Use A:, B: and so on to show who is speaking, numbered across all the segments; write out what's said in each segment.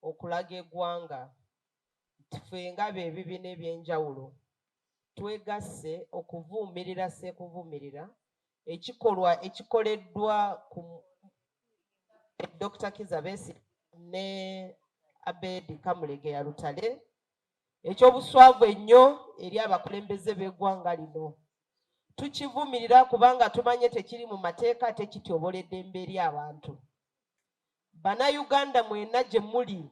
A: okulaga eggwanga ffe nga ebibiina ebyenjawulo twegasse okuvuumirira sekuvuumirira ekikolwa ekikoleddwa ku Dr. Kizza Besigye ne Abedi Kamulege ya Lutale eky'obuswavu ennyo eri abakulembeze b'eggwanga lino. Tukivumirira kubanga tumanye tekiri mu mateeka ate kityobola eddembe eri abantu. Bannayuganda mwenna gye muli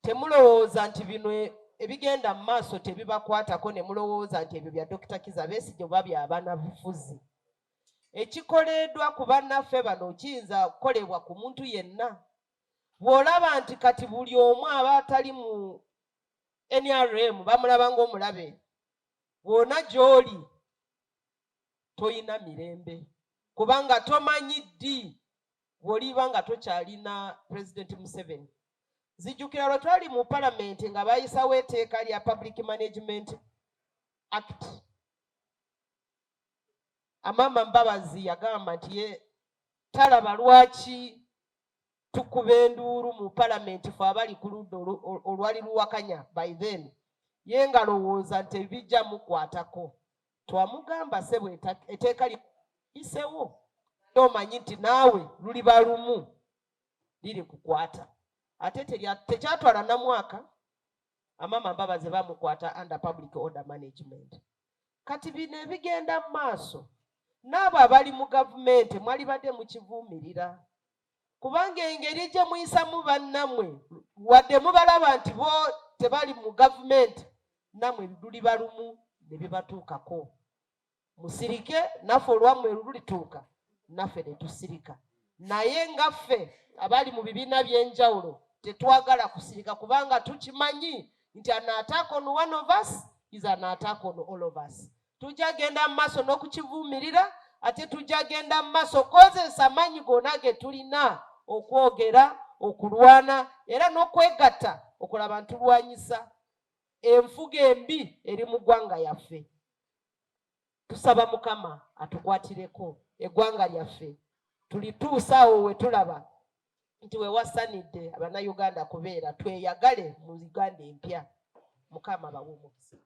A: temulowooza nti bino ebigenda mu maaso tebibakwatako ne mulowooza nti ebyo bya Dr. Kizza Besigye oba bya banabufuzi. Ekikoleddwa ku bannaffe bano kiyinza kukolebwa ku muntu yenna. Bw'olaba nti kati buli omu aba atali mu NRM bamulaba ng'omulabe, bw'ona gy'oli toyina mirembe kubanga tomanyi ddi bw'oliba nga tokyalina President Museveni. Zijjukira lwe twali mu palamenti nga bayisawo etteeka lya Public Management Act. Amama Mbabazi yagamba nti ye talaba lwaki tukuba enduulu mu palamenti ffe abali ku ludda olwali luwakanya by then. Ye nga lowooza nti ebijja mukwatako. Twamugamba ssebo etteeka liyisewo omanyi nti naawe luliba lumu liri kukwata. Ate tekyatwala na mwaka Amama Mbabazi bamukwata under public order management. Kati bino ebigenda mu maaso n'abo abali mu gavumenti mwalibadde mukivuumirira kubanga engeri gye muyisamu bannammwe wadde mubalaba nti bo tebali mu gavumenti nammwe luliba lumu ne bibatuukako. Musirike naffe olwammwe lulituuka naffe ne tusirika. Naye ngaffe abali mu bibiina by'enjawulo tetwagala kusirika kubanga tukimanyi nti an attack on one of us is an attack on all of us. Tujja genda mu maaso n'okukivuumirira ate tujja genda mu maaso kozesa amaanyi gonna ge tulina okwogera, okulwana era n'okwegatta okulaba ntulwanyisa enfuga embi eri mu ggwanga yaffe. Tusaba Mukama atukwatireko eggwanga lyaffe tulituusa awo we tulaba nti we wasanidde Abannayuganda kubeera tweyagale mu Uganda empya. Mukama bawe omukisa.